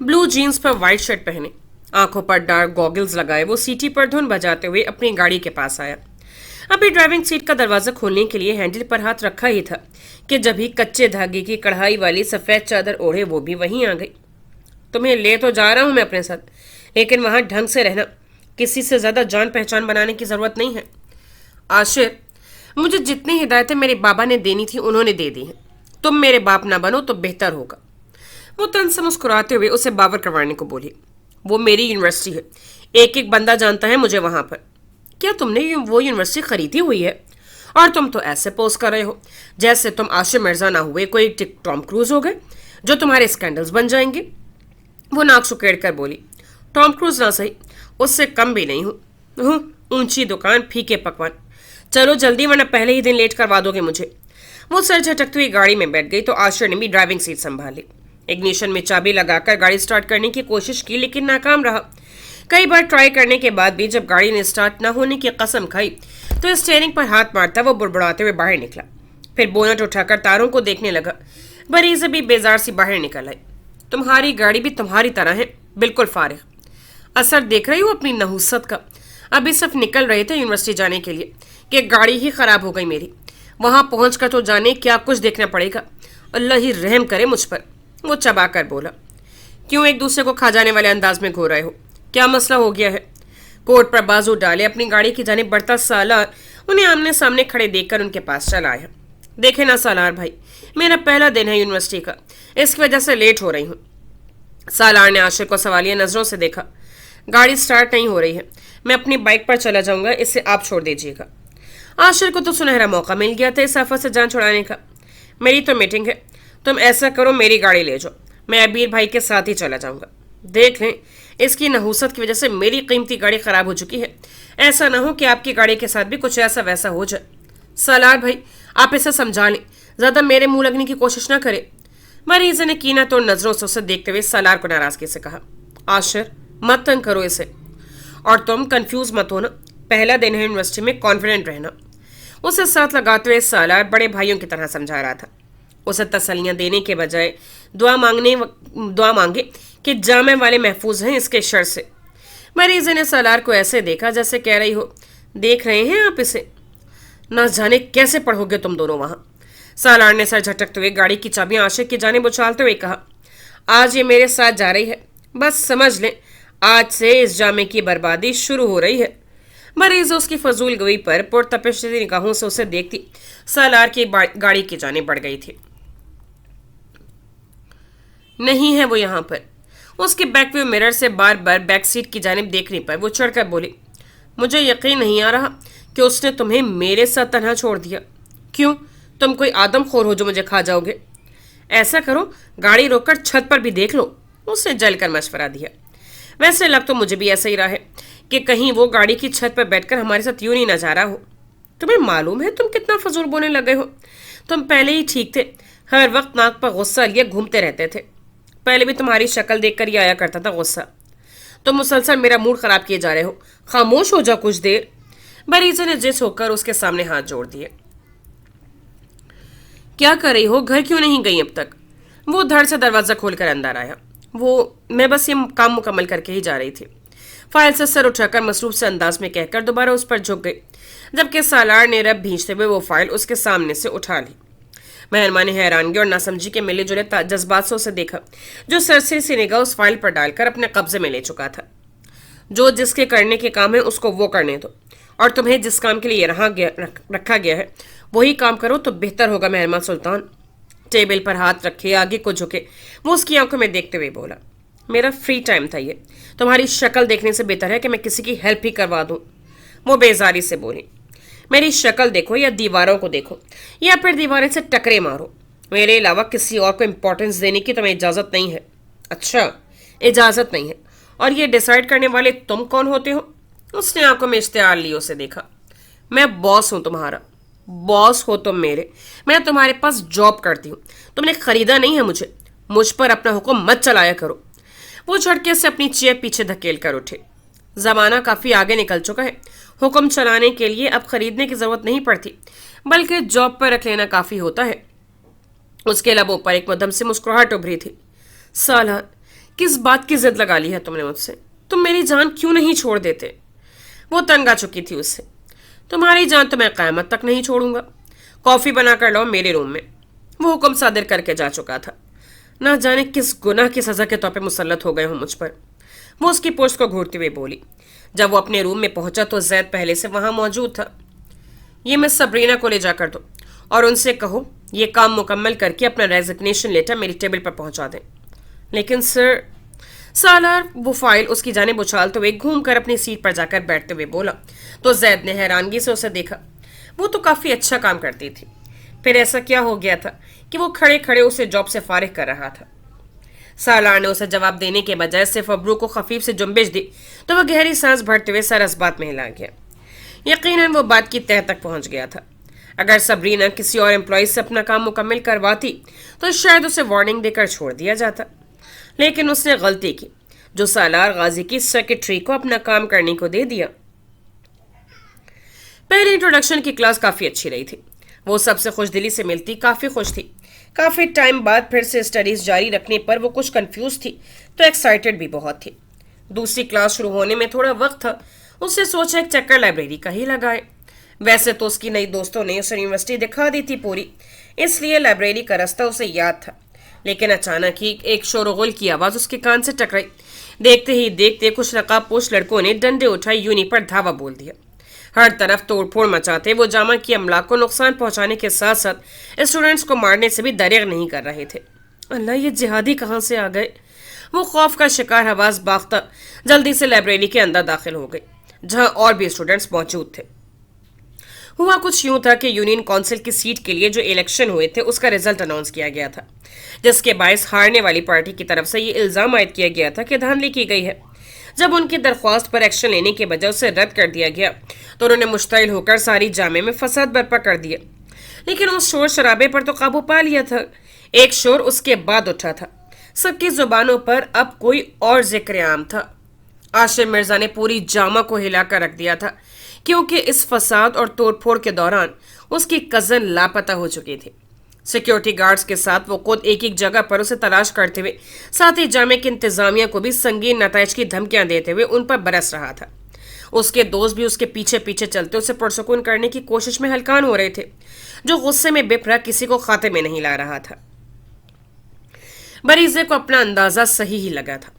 Blue jeans पर white shirt पहने, आंखों पर डार्क गॉगल्स लगाए वो सीटी पर धुन बजाते हुए अपनी गाड़ी के पास आया। अभी ड्राइविंग सीट का दरवाजा खोलने के लिए हैंडल पर हाथ रखा ही था कि जब ही कच्चे धागे की कढ़ाई वाली सफेद चादर ओढ़े वो भी वहीं आ गई। तुम्हें ले तो जा रहा हूं मैं अपने साथ, लेकिन वहां ढंग से रहना, किसी से ज्यादा जान पहचान बनाने की जरूरत नहीं है। आशिर, मुझे जितनी हिदायतें मेरे बाबा ने देनी थी उन्होंने दे दी हैं। तुम मेरे बाप ना बनो तो बेहतर होगा। वो तन से मुस्कुराते हुए उसे बावर करवाने को बोली। वो मेरी यूनिवर्सिटी है, एक एक बंदा जानता है मुझे वहां पर। क्या तुमने वो यूनिवर्सिटी खरीदी हुई है? और तुम तो ऐसे पोज कर रहे हो जैसे तुम आशिर मिर्जा ना हुए कोई टॉम क्रूज हो गए जो तुम्हारे स्कैंडल्स बन जाएंगे। वो नाक सुकेड़ कर बोली। टॉम क्रूज ना सही, उससे कम भी नहीं हूँ। ऊंची दुकान, फीके पकवान। चलो जल्दी, वरना पहले ही दिन लेट करवा दोगे मुझे। वो सर झटकती हुई गाड़ी में बैठ गई तो आशिर ने भी ड्राइविंग सीट संभाली। इग्निशन में चाबी लगाकर गाड़ी स्टार्ट करने की कोशिश की, लेकिन नाकाम रहा। कई बार ट्राई करने के बाद भी जब गाड़ी ने स्टार्ट न होने की कसम खाई तो स्टीयरिंग पर हाथ मारता वो बुड़बुड़ाते हुए बाहर निकला। फिर बोनट उठाकर तारों को देखने लगा। बरीज़ भी बेजार सी बाहर निकल आई। तुम्हारी गाड़ी भी तुम्हारी तरह है, बिल्कुल फारिग। असर देख रही हो अपनी नहुसत का। अभी सिर्फ निकल रहे थे यूनिवर्सिटी जाने के लिए कि गाड़ी ही खराब हो गई मेरी। वहां पहुंचकर तो जाने क्या कुछ देखना पड़ेगा। अल्लाह ही रहम करे मुझ पर। वो चबाकर बोला। क्यों एक दूसरे को खा जाने वाले अंदाज में घूर रहे हो? क्या मसला हो गया है? कोट पर बाजू डाले अपनी गाड़ी की जानिब बढ़ता सालार उन्हें आमने सामने खड़े देखकर उनके पास चला आया। देखे ना सालार भाई, मेरा पहला दिन है यूनिवर्सिटी का, इसकी वजह से लेट हो रही हूँ। सालार ने आशिर को सवालिया नजरों से देखा। गाड़ी स्टार्ट नहीं हो रही है, मैं अपनी बाइक पर चला जाऊंगा, इसे आप छोड़ दीजिएगा। आशिर को तो सुनहरा मौका मिल गया था इस आफत से जान छुड़ाने का। मेरी तो मीटिंग है, तुम ऐसा करो मेरी गाड़ी ले जाओ, मैं अबीर भाई के साथ ही चला जाऊंगा। देख लें, इसकी नहुसत की वजह से मेरी कीमती गाड़ी खराब हो चुकी है। ऐसा ना हो कि आपकी गाड़ी के साथ भी कुछ ऐसा वैसा हो जाए। सालार भाई, आप इसे समझा लें, ज्यादा मेरे मुंह लगने की कोशिश ना करें। मरीज ने कीना तोड़ नजरों से उसे देखते हुए सालार को नाराजगी से कहा। आशिर, मत तंग करो इसे, और तुम कंफ्यूज मत होना। पहला दिन है यूनिवर्सिटी में, कॉन्फिडेंट रहना। उसे साथ लगाते हुए सालार बड़े भाइयों की तरह समझा रहा था। उसे तसल्लियां देने के बजाय दुआ मांगे कि जामे वाले महफूज हैं इसके शर से। मरीज ने सालार को ऐसे देखा जैसे कह रही हो, देख रहे हैं आप इसे, ना जाने कैसे पढ़ोगे तुम दोनों वहां। सालार ने सर झटकते हुए गाड़ी की चाबियां आशिक की जानिब उछालते हुए कहा। आज ये मेरे साथ जा रही है, बस समझ लें आज से इस जामे की बर्बादी शुरू हो रही है। मरीज उसकी फजूल गोई पर पुरतपिश निगाहों से उसे देखती सालार की गाड़ी की जानिब बढ़ गई थी। नहीं है वो यहाँ पर। उसके बैक व्यू मिरर से बार बार बैक सीट की जानिब देखने पर वो चढ़कर बोली। मुझे यकीन नहीं आ रहा कि उसने तुम्हें मेरे साथ तन्हा छोड़ दिया। क्यों, तुम कोई आदमखोर हो जो मुझे खा जाओगे? ऐसा करो, गाड़ी रोककर छत पर भी देख लो, उसने जलकर मशवरा दिया। वैसे लग तो मुझे भी ऐसा ही रहा है कि कहीं वो गाड़ी की छत पर बैठकर हमारे साथ यूं नहीं न जा रहा हो। तुम्हें मालूम है तुम कितना फजूल बोलने लगे हो? तुम पहले ही ठीक थे, हर वक्त नाक पर गुस्सा लिए घूमते रहते थे। पहले भी तुम्हारी शक्ल देखकर ही आया करता था गुस्सा। तुम मुसलसल मेरा मूड खराब किए जा रहे हो। खामोश हो जाओ कुछ देर। बरीज़ा ने जिस होकर उसके सामने हाथ जोड़ दिए। क्या कर रही हो? घर क्यों नहीं गई अब तक? वो धड़ से दरवाजा खोलकर अंदर आया। मैं बस ये काम मुकम्मल करके ही जा रही थी, फाइल से सर उठाकर मसरूफ से अंदाज में कहकर दोबारा उस पर झुक गई, जबकि सालार ने रब भींचते हुए वो फाइल उसके सामने से उठा ली। मेहरमा ने हैरानगी और नासमझी के मिले जुले जज्बात से उसे देखा, जो सरसरी सी निगाह उस फाइल पर डालकर अपने कब्जे में ले चुका था। जो जिसके करने के काम है उसको वो करने दो, और तुम्हें जिस काम के लिए रखा गया है वही काम करो तो बेहतर होगा मेहरमा सुल्तान। टेबल पर हाथ रखे आगे को झुके वो उसकी आंखों में देखते हुए बोला। मेरा फ्री टाइम था ये, तुम्हारी शक्ल देखने से बेहतर है कि मैं किसी की हेल्प ही करवा दूं। वो बेजारी से बोली। मेरी शक्ल देखो या दीवारों को देखो, या फिर दीवारें से टकरे मारो, मेरे अलावा किसी और को इंपॉर्टेंस देने की तुम्हें इजाज़त नहीं है। अच्छा, इजाज़त नहीं है, और ये डिसाइड करने वाले तुम कौन होते हो? उसने आंखों में इश्तिहार लिए उसे देखा। मैं बॉस हूं तुम्हारा, बॉस हो तुम मेरे। मैं तुम्हारे पास जॉब करती हूँ, तुमने खरीदा नहीं है मुझे। मुझ पर अपना हुक्म मत चलाया करो। वो झटके से अपनी चेयर पीछे धकेल कर उठे। जमाना काफी आगे निकल चुका है, हुक्म चलाने के लिए अब खरीदने की जरूरत नहीं पड़ती, बल्कि जॉब पर रख लेना काफी होता है। उसके लबों पर एक मध्यम से मुस्कुराहट उभरी थी। साला, کس بات کی ضد لگا لی ہے تم نے مجھ سے؟ تم میری جان کیوں نہیں چھوڑ دیتے؟ وہ تنگ آ چکی تھی اس سے۔ تمہاری جان تو میں قیامت تک نہیں چھوڑوں گا۔ کافی بنا کر لاؤ میرے روم میں۔ وہ حکم صادر کر کے جا چکا تھا۔ نہ جانے کس گناہ کی سزا کے طور پہ مسلط ہو گئے ہوں مجھ پر۔ وہ اس کی پشت کو گھورتے ہوئے بولی۔ جب وہ اپنے روم میں پہنچا تو زید پہلے سے وہاں موجود تھا۔ یہ مس سبرینا کو لے جا کر دو اور ان سے کہو یہ کام مکمل کر کے اپنا ریزگنیشن لیٹر میری ٹیبل پر پہنچا دیں۔ لیکن سر، سالار وہ فائل اس کی جانب اچھالتے ہوئے گھوم کر اپنی سیٹ پر جا کر بیٹھتے ہوئے بولا تو زید نے حیرانگی سے اسے دیکھا۔ وہ تو کافی اچھا کام کرتی تھی، پھر ایسا کیا ہو گیا تھا کہ وہ کھڑے کھڑے اسے جاب سے فارغ کر رہا تھا؟ سالار نے اسے جواب دینے کے بجائے صرف ابرو کو خفیف سے جنبش دی تو وہ گہری سانس بھرتے ہوئے سر اس بات میں ہلا گیا۔ یقیناً وہ بات کی تہہ تک پہنچ گیا تھا۔ اگر سبرینا کسی اور امپلائی سے اپنا کام مکمل کرواتی تو شاید اسے وارننگ دے کر چھوڑ دیا جاتا، لیکن اس نے غلطی کی جو سالار غازی کی سیکرٹری کو اپنا کام کرنے کو دے دیا۔ پہلی انٹروڈکشن کی کلاس کافی اچھی رہی تھی۔ وہ سب سے خوش دلی سے ملتی کافی خوش تھی۔ کافی ٹائم بعد پھر سے اسٹڈیز جاری رکھنے پر وہ کچھ کنفیوز تھی تو ایکسائٹڈ بھی بہت تھی۔ دوسری کلاس شروع ہونے میں تھوڑا وقت تھا، اس سے سوچا ایک چکر لائبریری کا ہی لگائے۔ ویسے تو اس کی نئی دوستوں نے اسے یونیورسٹی دکھا دی تھی پوری، اس لیے لائبریری کا راستہ اسے یاد تھا، لیکن اچانک ہی ایک شور و غل کی آواز اس کے کان سے ٹکرائی۔ دیکھتے ہی دیکھتے کچھ نقاب پوش لڑکوں نے ڈنڈے اٹھائے یونی پر دھاوا بول دیا۔ ہر طرف توڑ پھوڑ مچاتے وہ جامع کی املاک کو نقصان پہنچانے کے ساتھ ساتھ اسٹوڈنٹس کو مارنے سے بھی دریغ نہیں کر رہے تھے۔ اللہ، یہ جہادی کہاں سے آ گئے؟ وہ خوف کا شکار حواس باختہ جلدی سے لائبریری کے اندر داخل ہو گئی جہاں اور بھی اسٹوڈنٹس موجود تھے۔ ہوا کچھ یوں تھا کہ یونین کونسل کی سیٹ کے لیے جو الیکشن ہوئے تھے اس کا رزلٹ اناؤنس کیا گیا تھا، جس کے باعث ہارنے والی پارٹی کی طرف سے یہ الزام عائد کیا گیا تھا کہ دھاندلی کی گئی ہے۔ جب ان کی درخواست پر ایکشن لینے کے بجائے اسے رد کر دیا گیا تو انہوں نے مشتعل ہو کر ساری جامع میں فساد برپا کر دیا، لیکن اس شور شرابے پر تو قابو پا لیا تھا۔ ایک شور اس کے بعد اٹھا تھا، سب کی زبانوں پر اب کوئی اور ذکر عام تھا۔ عاشر مرزا نے پوری جامع کو ہلا کر رکھ دیا تھا کیونکہ اس فساد اور توڑ پھوڑ کے دوران اس کی کزن لاپتہ ہو چکی تھی۔ سیکیورٹی گارڈز کے ساتھ وہ خود ایک ایک جگہ پر اسے تلاش کرتے ہوئے ساتھ ہی جامع کی انتظامیہ کو بھی سنگین نتائج کی دھمکیاں دیتے ہوئے ان پر برس رہا تھا۔ اس کے دوست بھی اس کے پیچھے پیچھے چلتے اسے پرسکون کرنے کی کوشش میں ہلکان ہو رہے تھے، جو غصے میں بپھرا کسی کو خاتے میں نہیں لا رہا تھا۔ بریزے کو اپنا اندازہ صحیح ہی لگا تھا۔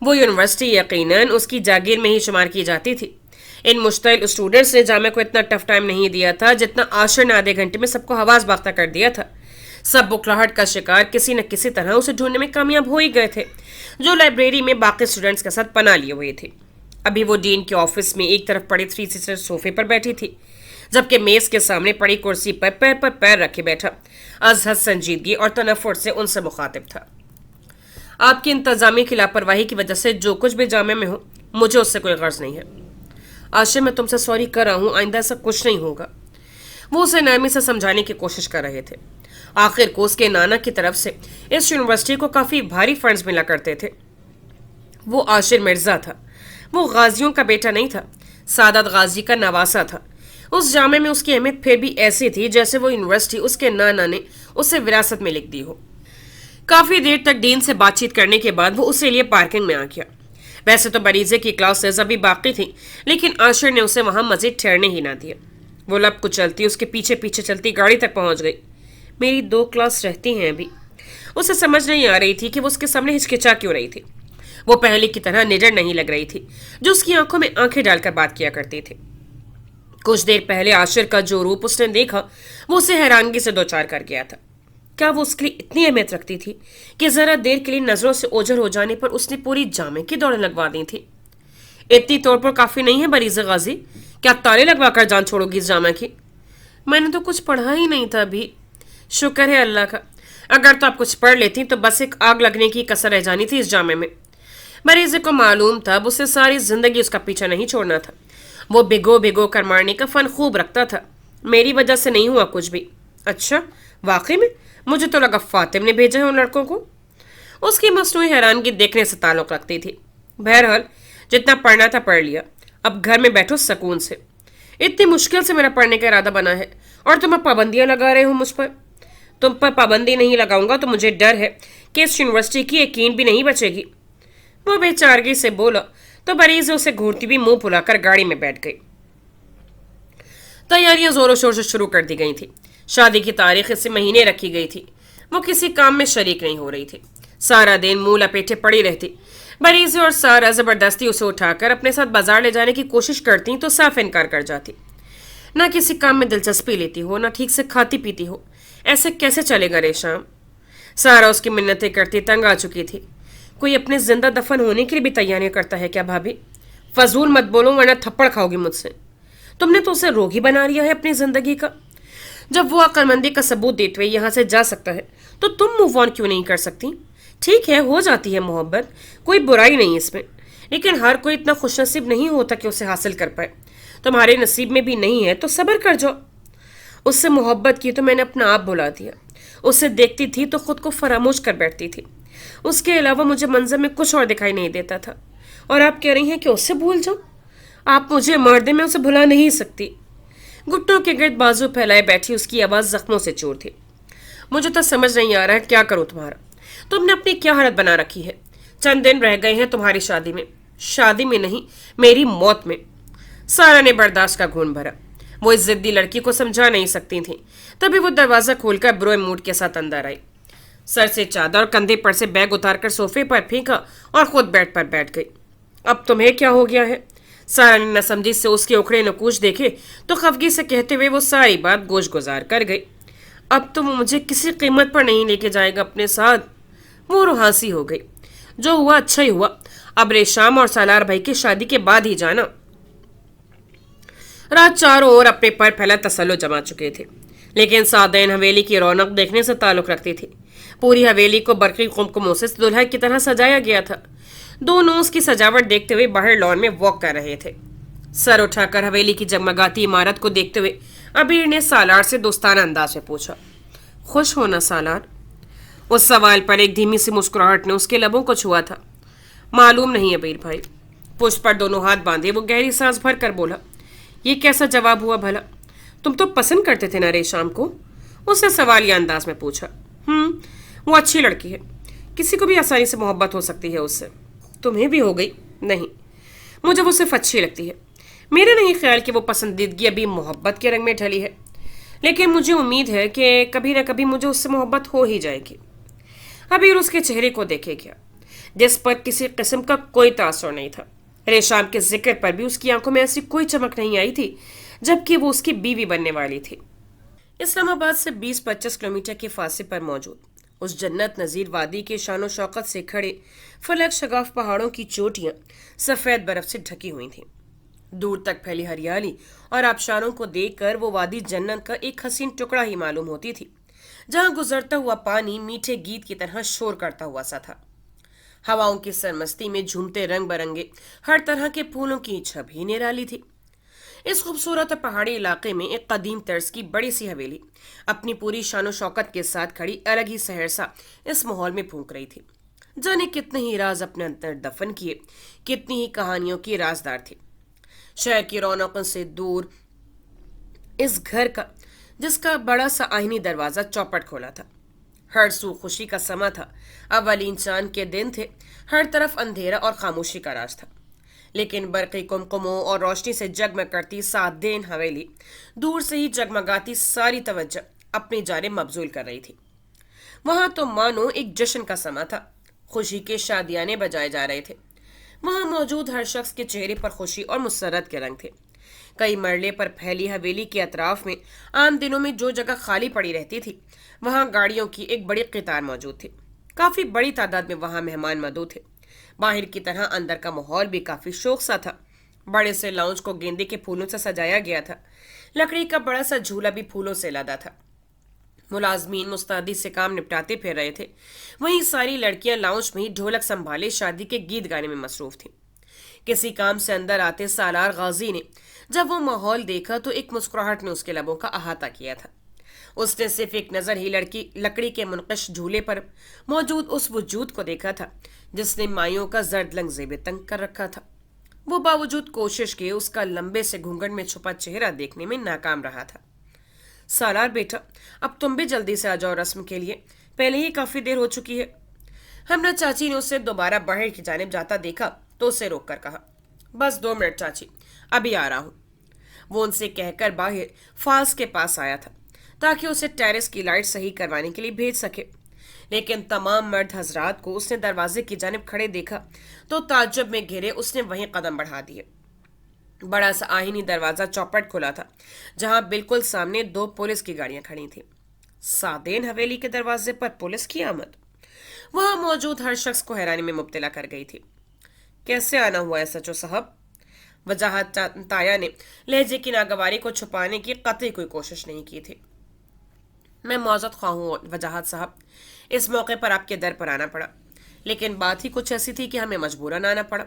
وہ یونیورسٹی یقیناً اس کی جاگیر میں ہی شمار کی جاتی تھی۔ ان مشتعل اسٹوڈنٹس نے جامع کو اتنا ٹف ٹائم نہیں دیا تھا جتنا عاشر نے آدھے گھنٹے میں سب کو حواس باختہ کر دیا تھا۔ سب بکھلاہٹ کا شکار کسی نہ کسی طرح اسے ڈھونڈنے میں کامیاب ہو ہی گئے تھے، جو لائبریری میں باقی اسٹوڈنٹس کے ساتھ پناہ لیے ہوئے تھے۔ ابھی وہ ڈین کے آفس میں ایک طرف پڑے 3 سیٹر صوفے پر بیٹھی تھی، جبکہ میز کے سامنے پڑی کرسی پر پیر رکھے بیٹھا ازحد سنجیدگی اور تنفر سے ان سے مخاطب تھا۔ آپ کی انتظامی کی لاپرواہی کی وجہ سے جو کچھ بھی جامع میں ہو، مجھے اس سے کوئی غرض نہیں ہے۔ عاشر، میں تم سے سوری کر رہا ہوں، آئندہ ایسا کچھ نہیں ہوگا۔ وہ اسے نرمی سے سمجھانے کی کوشش کر رہے تھے۔ آخر کو اس کے نانا کی طرف سے اس یونیورسٹی کو کافی بھاری فنڈز ملا کرتے تھے۔ وہ عاشر مرزا تھا، وہ غازیوں کا بیٹا نہیں تھا، سعادت غازی کا نواسا تھا۔ اس جامع میں اس کی اہمیت پھر بھی ایسی تھی جیسے وہ یونیورسٹی اس کے نانا نے اسے وراثت میں لکھ دی ہو۔ کافی دیر تک ڈین سے بات چیت کرنے کے بعد وہ اسی لیے پارکنگ میں آ گیا۔ ویسے تو بریزے کی کلاسز ابھی باقی تھیں، لیکن عاشر نے اسے وہاں مزید ٹھہرنے ہی نہ دیا۔ وہ لب کچلتی اس کے پیچھے پیچھے چلتی گاڑی تک پہنچ گئی۔ میری 2 کلاس رہتی ہیں ابھی۔ اسے سمجھ نہیں آ رہی تھی کہ وہ اس کے سامنے ہچکچا کیوں رہی تھی۔ وہ پہلے کی طرح نڈر نہیں لگ رہی تھی جو اس کی آنکھوں میں آنکھیں ڈال کر بات کیا کرتی تھی۔ کچھ دیر پہلے عاشر کا جو روپ اس نے دیکھا وہ اسے حیرانگی سے دوچار کر گیا تھا۔ کیا وہ اس کے لیے اتنی اہمیت رکھتی تھی کہ ذرا دیر کے لیے نظروں سے اوجھل ہو جانے پر اس نے پوری جامع کی دوڑیں لگوا دی تھی؟ اتنی طور پر کافی نہیں ہے بریز غازی؟ کیا تالے لگوا کر جان چھوڑو گی اس جامع کی؟ میں نے تو کچھ پڑھا ہی نہیں تھا ابھی۔ شکر ہے اللہ کا، اگر تو آپ کچھ پڑھ لیتی تو بس ایک آگ لگنے کی کسر رہ جانی تھی اس جامع میں۔ مریضے کو معلوم تھا اب اسے ساری زندگی اس کا پیچھا نہیں چھوڑنا تھا۔ وہ بھگو بھگو کر مارنے کا فن خوب رکھتا تھا۔ میری وجہ سے نہیں ہوا کچھ بھی۔ اچھا، واقعی میں؟ مجھے تو لگا فاطم نے بھیجا ہے ان لڑکوں کو۔ اس کی مصنوعی حیرانگی دیکھنے سے تعلق رکھتی تھی۔ بہرحال جتنا پڑھنا تھا پڑھ لیا، اب گھر میں بیٹھو سکون سے۔ اتنی مشکل سے میرا پڑھنے کا ارادہ بنا ہے اور تم اب پابندیاں لگا رہے ہو مجھ پر۔ تم پر پابندی نہیں لگاؤں گا تو مجھے ڈر ہے کہ اس یونیورسٹی کی ایک اینٹ بھی نہیں بچے گی۔ वो बेचारगी से बोला तो बरीज उसे घूरती हुई मुंह फुलाकर गाड़ी में बैठ गई। तैयारियां जोरों शोर से शुरू कर दी गई थी। शादी की तारीख इसी महीने रखी गई थी। वो किसी काम में शरीक नहीं हो रही थी। सारा दिन मुंह लपेटे पड़ी रहती। बरीज और सारा जबरदस्ती उसे उठाकर अपने साथ बाजार ले जाने की कोशिश करती तो साफ इनकार कर जाती। ना किसी काम में दिलचस्पी लेती हो, ना ठीक से खाती पीती हो। ऐसे कैसे चलेगा रेशम? सारा उसकी मिन्नतें करती तंग आ चुकी थी। कोई अपने जिंदा दफन होने के लिए भी तैयारियां करता है क्या भाभी? फजूल मत बोलो वरना थप्पड़ खाओगी मुझसे। तुमने तो उसे रोगी बना लिया है अपनी जिंदगी का। जब वो अक्लमंदी का सबूत देते हुए यहाँ से जा सकता है तो तुम मूव ऑन क्यों नहीं कर सकती? ठीक है, हो जाती है मोहब्बत, कोई बुराई नहीं इसमें, लेकिन हर कोई इतना खुशनसीब नहीं होता कि उसे हासिल कर पाए। तुम्हारे नसीब में भी नहीं है तो सब्र कर जाओ। उससे मोहब्बत की तो मैंने अपना आप भुला दिया। उसे देखती थी तो खुद को फरामोश कर बैठती थी। उसके अलावा मुझे मंजर में कुछ और दिखाई नहीं देता था। और आप कह रही हैं कि उससे भूल जाऊं? आप मुझे मार दे, मैं उसे भुला नहीं सकती। घुटनों के गिर्द बाजू फैलाए बैठी उसकी आवाज जख्मों से चूर थी। मुझे तो समझ नहीं आ रहा है क्या करूं तुम्हारा। तुमने अपनी क्या हालत बना रखी है। चंद दिन रह गए हैं तुम्हारी शादी में। शादी में नहीं, मेरी मौत में। सारा ने बर्दाश्त का घून भरा। वो इस जिद्दी लड़की को समझा नहीं सकती थी। तभी वो दरवाजा खोलकर ब्रोए मूड के साथ अंदर आई। सर से चादर और कंधे पर से बैग उतारकर सोफे पर फेंका और खुद बेड पर बैठ गई। अब तुम्हें क्या हो गया है? सारा ने न समझी से उसके उखड़े नकूश देखे तो खफगी से कहते हुए वो सारी बात गोश गुजार कर गई। अब तो वो मुझे किसी कीमत पर नहीं लेके जाएगा अपने साथ। वो रुहासी हो गई। जो हुआ अच्छा ही हुआ। अब रेशाम और सालार भाई की शादी के बाद ही जाना। रात चारों ओर अपने पर फैला तसल्लु जमा चुके थे, लेकिन सादैन हवेली की रौनक देखने से ताल्लुक रखती थी। पूरी हवेली को बरकी कुमकुमों से दुल्हा की तरह सजाया गया था। दोनों उसकी सजावट देखते हुए बाहर लॉन में वॉक कर रहे थे। सर उठाकर हवेली की जगमगाती इमारत को देखते हुए अबीर ने सालार से दोस्ताना अंदाज में पूछा, खुश हो ना सालार? उस सवाल पर एक धीमी सी मुस्कुराहट ने उसके लबों को छुआ था। मालूम नहीं अबीर भाई। पुष्प पर दोनों हाथ बांधे वो गहरी सांस भर कर बोला, ये कैसा जवाब हुआ भला? तुम तो पसंद करते थे ना रेशाम को? उसने सवालिया अंदाज में पूछा। वो अच्छी लड़की है, किसी को भी आसानी से मोहब्बत हो सकती है उससे। तुम्हें भी हो गई? नहीं, मुझे वो सिर्फ अच्छी लगती है। मेरा नहीं ख्याल कि वो पसंदीदगी अभी मोहब्बत के रंग में ढली है, लेकिन मुझे उम्मीद है कि कभी ना कभी मुझे उससे मोहब्बत हो ही जाएगी। अबीर उसके चेहरे को देखे क्या, जिस पर किसी किस्म का कोई तासुर नहीं था। रेशाम के जिक्र पर भी उसकी आंखों में ऐसी कोई चमक नहीं आई थी, जबकि वो उसकी बीवी बनने वाली थी। इस्लामाबाद से 20-25 किलोमीटर के फासले पर मौजूद उस जन्नत नजीर वादी के शानो शौकत से खड़े फलक शगाफ पहाड़ों की चोटियां सफेद बर्फ से ढकी हुई थीं। दूर तक फैली हरियाली और आबशारों को देखकर वो वादी जन्नत का एक हसीन टुकड़ा ही मालूम होती थी, जहां गुजरता हुआ पानी मीठे गीत की तरह शोर करता हुआ सा था। हवाओं की सरमस्ती में झूमते रंग बरंगे हर तरह के फूलों की छब ही निराली थी। इस खूबसूरत पहाड़ी इलाके में एक कदीम तर्ज की बड़ी सी हवेली अपनी पूरी शानो शौकत के साथ खड़ी अलग ही सहरसा इस माहौल में फूंक रही थी। जाने कितने ही राज अपने अंदर दफन किए, कितनी ही कहानियों की राजदार थी। शहर की रौनकों से दूर इस घर का, जिसका बड़ा सा आईनी दरवाजा चौपट खोला था। हर सू खुशी का समा था। अवलीन चांद के दिन थे। हर तरफ अंधेरा और खामोशी का राज था, लेकिन बरक़ी कुमकुमों और रोशनी से जगमग करती सादेन हवेली दूर से ही जगमगाती सारी तवज्जो अपनी जानिब मबजूल कर रही थी। वहां तो मानो एक जश्न का समा था। खुशी के शादियाने बजाए जा रहे थे। वहां मौजूद हर शख्स के चेहरे पर खुशी और मुसर्रत के रंग थे। कई मरले पर फैली हवेली के अतराफ में आम दिनों में जो जगह खाली पड़ी रहती थी, वहां गाड़ियों की एक बड़ी कतार मौजूद थी। काफी बड़ी तादाद में वहां मेहमान मदऊ थे। बाहर की तरह अंदर का माहौल भी काफी शोक सा था। बड़े से लाउंज को गेंदे के फूलों से सजाया गया था। लकड़ी का बड़ा सा झूला भी फूलों से लदा था। मुलाजमीन मुस्तैदी से काम निपटाते फिर रहे थे। वहीं सारी लड़कियां लाउंज में ही ढोलक संभाले शादी के गीत गाने में मसरूफ थीं। किसी काम से अंदर आते सालार गाजी ने जब वो माहौल देखा तो एक मुस्कुराहट ने उसके लबों का अहाता किया था। उसने सिर्फ एक नजर ही लकड़ी के मुनकश झूले पर मौजूद उस वजूद को देखा था जिसने माइयों का जर्द लंग जेबे तंग कर रखा था। वो बावजूद कोशिश के उसका लंबे से घूंघट में छुपा चेहरा देखने में नाकाम रहा था। सालार बेटा, अब तुम भी जल्दी से आ जाओ रस्म के लिए, पहले ही काफी देर हो चुकी है। हमना चाची ने उसे दोबारा बाहर की जानिब जाता देखा तो उसे रोककर कहा, बस 2 मिनट चाची, अभी आ रहा हूं। वो उनसे कहकर बाहर फाल्स के पास आया था ताकि उसे टेरेस की लाइट सही करवाने के लिए भेज सके। लेकिन तमाम मर्द हजरात को उसने दरवाजे की जानिब खड़े देखा तो ताज्जुब में घिरे उसने वहीं कदम बढ़ा दिए। बड़ा सा आहीनी दरवाजा चौपट खुला था जहां बिल्कुल सामने 2 पुलिस की गाड़ियां खड़ी थी। सादेन हवेली के दरवाजे पर पुलिस की आमद वहां मौजूद हर शख्स को हैरानी में मुब्तला कर गई थी। कैसे आना हुआ है सचो साहब? वजाहत ताया ने लहजे की नागवारी को छुपाने की कतई कोई कोशिश नहीं की थी। मैं मौजूद ख्वाह हूं वजाहत साहब, इस मौके पर आपके दर पर आना पड़ा, लेकिन बात ही कुछ ऐसी थी कि हमें मजबूरन आना पड़ा।